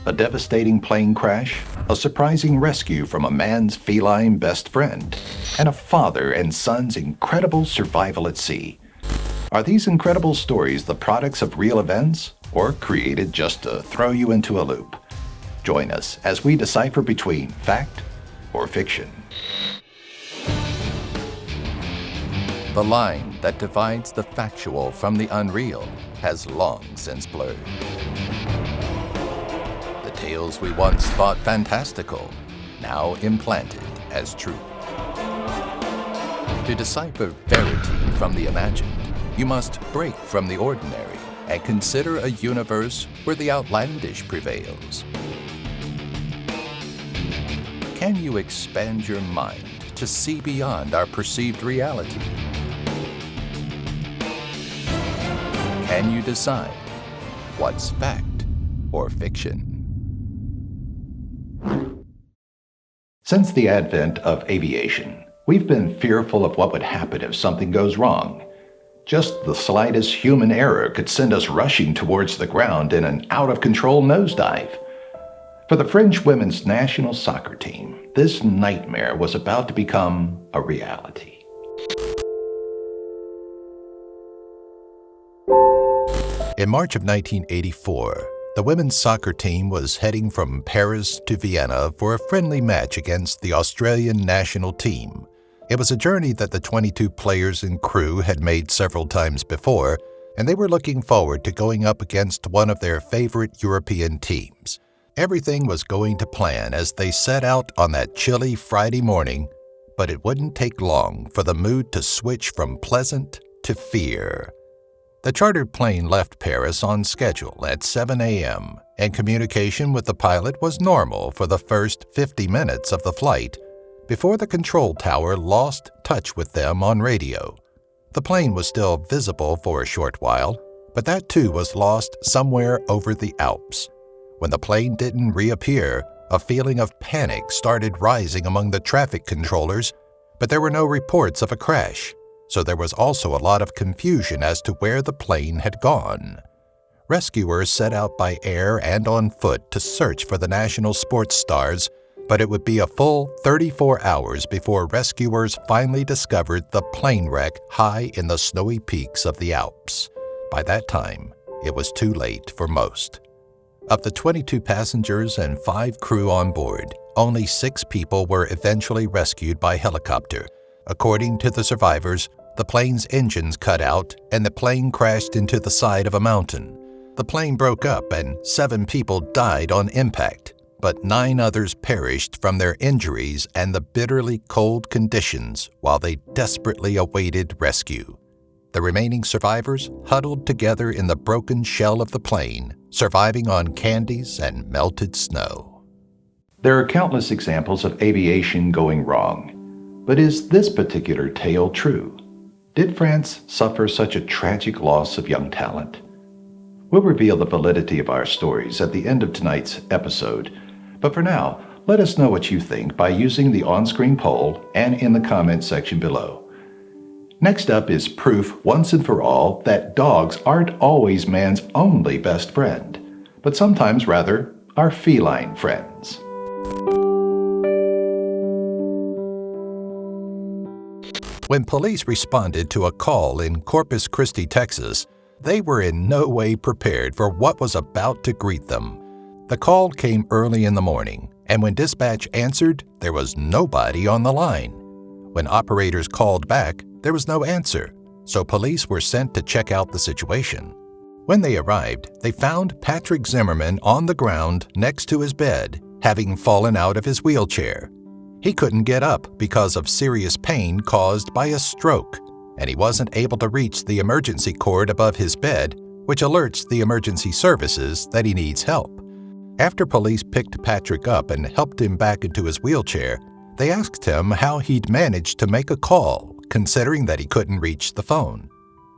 A devastating plane crash, a surprising rescue from a man's feline best friend, and a father and son's incredible survival at sea. Are these incredible stories the products of real events or created just to throw you into a loop? Join us as we decipher between fact or fiction. The line that divides the factual from the unreal has long since blurred. The tales we once thought fantastical, now implanted as true. To decipher verity from the imagined, you must break from the ordinary and consider a universe where the outlandish prevails. Can you expand your mind to see beyond our perceived reality? Can you decide what's fact or fiction? Since the advent of aviation, we've been fearful of what would happen if something goes wrong. Just the slightest human error could send us rushing towards the ground in an out-of-control nosedive. For the French women's national soccer team, this nightmare was about to become a reality. In March of 1984, the women's soccer team was heading from Paris to Vienna for a friendly match against the Australian national team. It was a journey that the 22 players and crew had made several times before, and they were looking forward to going up against one of their favorite European teams. Everything was going to plan as they set out on that chilly Friday morning, but it wouldn't take long for the mood to switch from pleasant to fear. The chartered plane left Paris on schedule at 7 a.m., and communication with the pilot was normal for the first 50 minutes of the flight before the control tower lost touch with them on radio. The plane was still visible for a short while, but that too was lost somewhere over the Alps. When the plane didn't reappear, a feeling of panic started rising among the traffic controllers, but there were no reports of a crash. So there was also a lot of confusion as to where the plane had gone. Rescuers set out by air and on foot to search for the national sports stars, but it would be a full 34 hours before rescuers finally discovered the plane wreck high in the snowy peaks of the Alps. By that time, it was too late for most. Of the 22 passengers and 5 crew on board, only 6 people were eventually rescued by helicopter. According to the survivors, the plane's engines cut out and the plane crashed into the side of a mountain. The plane broke up and 7 people died on impact, but 9 others perished from their injuries and the bitterly cold conditions while they desperately awaited rescue. The remaining survivors huddled together in the broken shell of the plane, surviving on candies and melted snow. There are countless examples of aviation going wrong, but is this particular tale true? Did France suffer such a tragic loss of young talent? We'll reveal the validity of our stories at the end of tonight's episode, but for now, let us know what you think by using the on-screen poll and in the comment section below. Next up is proof once and for all that dogs aren't always man's only best friend, but sometimes rather are feline friends. When police responded to a call in Corpus Christi, Texas, they were in no way prepared for what was about to greet them. The call came early in the morning, and when dispatch answered, there was nobody on the line. When operators called back, there was no answer, so police were sent to check out the situation. When they arrived, they found Patrick Zimmerman on the ground next to his bed, having fallen out of his wheelchair. He couldn't get up because of serious pain caused by a stroke, and he wasn't able to reach the emergency cord above his bed, which alerts the emergency services that he needs help. After police picked Patrick up and helped him back into his wheelchair, they asked him how he'd managed to make a call, considering that he couldn't reach the phone.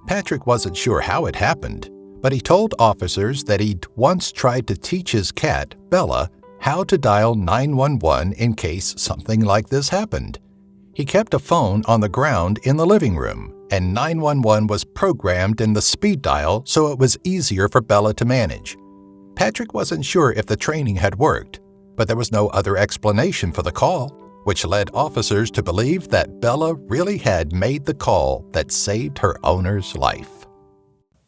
Patrick wasn't sure how it happened, but he told officers that he'd once tried to teach his cat, Bella, how to dial 911 in case something like this happened. He kept a phone on the ground in the living room, and 911 was programmed in the speed dial so it was easier for Bella to manage. Patrick wasn't sure if the training had worked, but there was no other explanation for the call, which led officers to believe that Bella really had made the call that saved her owner's life.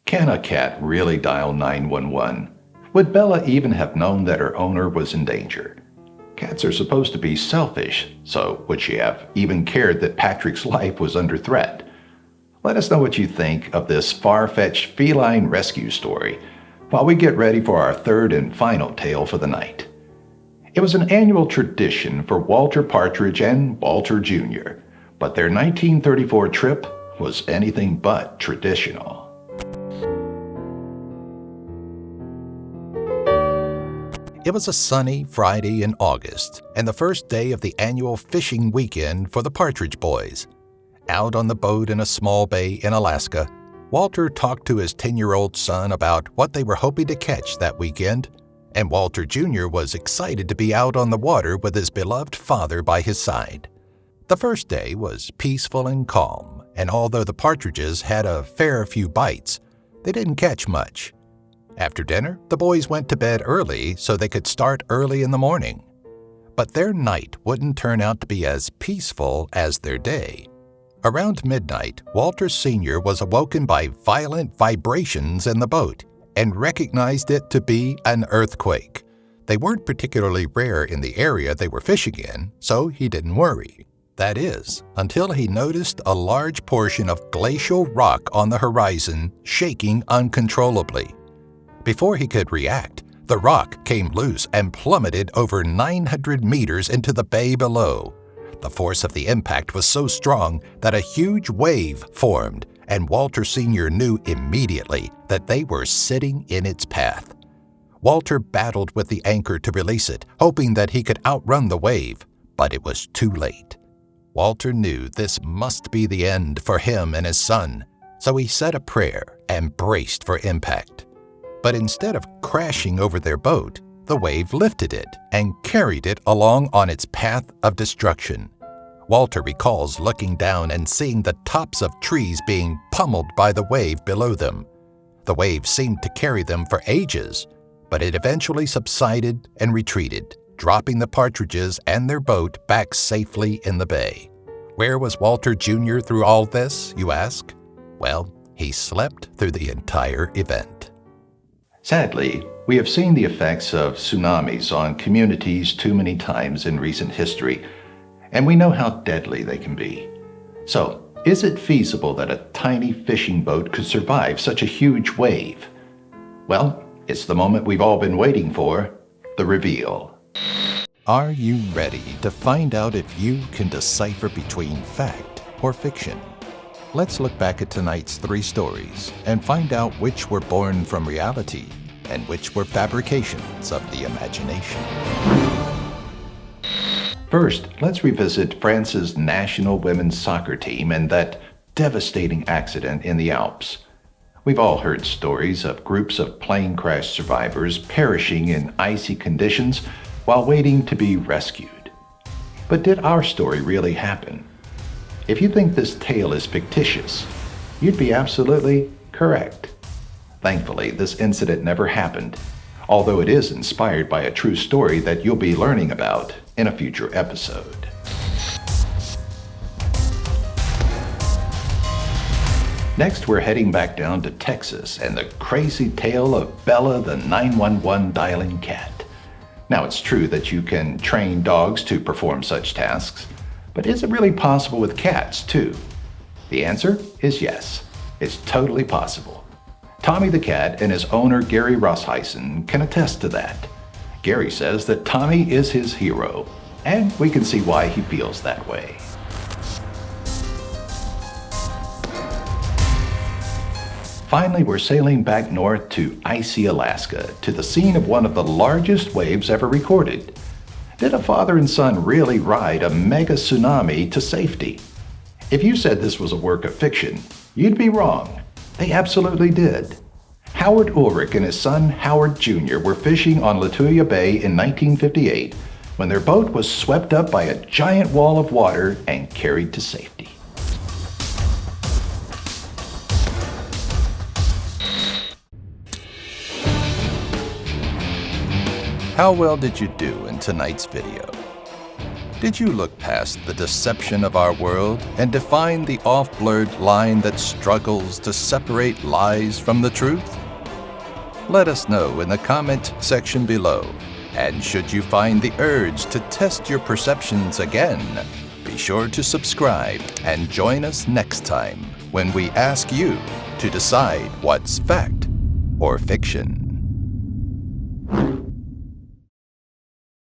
Can a cat really dial 911? Would Bella even have known that her owner was in danger? Cats are supposed to be selfish, so would she have even cared that Patrick's life was under threat? Let us know what you think of this far-fetched feline rescue story while we get ready for our third and final tale for the night. It was an annual tradition for Walter Partridge and Walter Jr., but their 1934 trip was anything but traditional. It was a sunny Friday in August, and the first day of the annual fishing weekend for the Partridge boys. Out on the boat in a small bay in Alaska, Walter talked to his 10-year-old son about what they were hoping to catch that weekend, and Walter Jr. was excited to be out on the water with his beloved father by his side. The first day was peaceful and calm, and although the partridges had a fair few bites, they didn't catch much. After dinner, the boys went to bed early so they could start early in the morning. But their night wouldn't turn out to be as peaceful as their day. Around midnight, Walter Sr. was awoken by violent vibrations in the boat and recognized it to be an earthquake. They weren't particularly rare in the area they were fishing in, so he didn't worry. That is, until he noticed a large portion of glacial rock on the horizon shaking uncontrollably. Before he could react, the rock came loose and plummeted over 900 meters into the bay below. The force of the impact was so strong that a huge wave formed, and Walter Sr. knew immediately that they were sitting in its path. Walter battled with the anchor to release it, hoping that he could outrun the wave, but it was too late. Walter knew this must be the end for him and his son, so he said a prayer and braced for impact. But instead of crashing over their boat, the wave lifted it and carried it along on its path of destruction. Walter recalls looking down and seeing the tops of trees being pummeled by the wave below them. The wave seemed to carry them for ages, but it eventually subsided and retreated, dropping the partridges and their boat back safely in the bay. Where was Walter Jr. through all this, you ask? Well, he slept through the entire event. Sadly, we have seen the effects of tsunamis on communities too many times in recent history, and we know how deadly they can be. So, is it feasible that a tiny fishing boat could survive such a huge wave? Well, it's the moment we've all been waiting for, the reveal. Are you ready to find out if you can decipher between fact or fiction? Let's look back at tonight's 3 stories and find out which were born from reality and which were fabrications of the imagination. First, let's revisit France's national women's soccer team and that devastating accident in the Alps. We've all heard stories of groups of plane crash survivors perishing in icy conditions while waiting to be rescued. But did our story really happen? If you think this tale is fictitious, you'd be absolutely correct. Thankfully, this incident never happened, although it is inspired by a true story that you'll be learning about in a future episode. Next, we're heading back down to Texas and the crazy tale of Bella the 911 dialing cat. Now, it's true that you can train dogs to perform such tasks, but is it really possible with cats, too? The answer is yes. It's totally possible. Tommy the cat and his owner Gary Rossheisen can attest to that. Gary says that Tommy is his hero, and we can see why he feels that way. Finally, we're sailing back north to icy Alaska, to the scene of one of the largest waves ever recorded. Did a father and son really ride a mega tsunami to safety? If you said this was a work of fiction, you'd be wrong. They absolutely did. Howard Ulrich and his son Howard Jr. were fishing on Lituya Bay in 1958 when their boat was swept up by a giant wall of water and carried to safety. How well did you do in tonight's video? Did you look past the deception of our world and define the off-blurred line that struggles to separate lies from the truth? Let us know in the comment section below. And should you find the urge to test your perceptions again, be sure to subscribe and join us next time when we ask you to decide what's fact or fiction.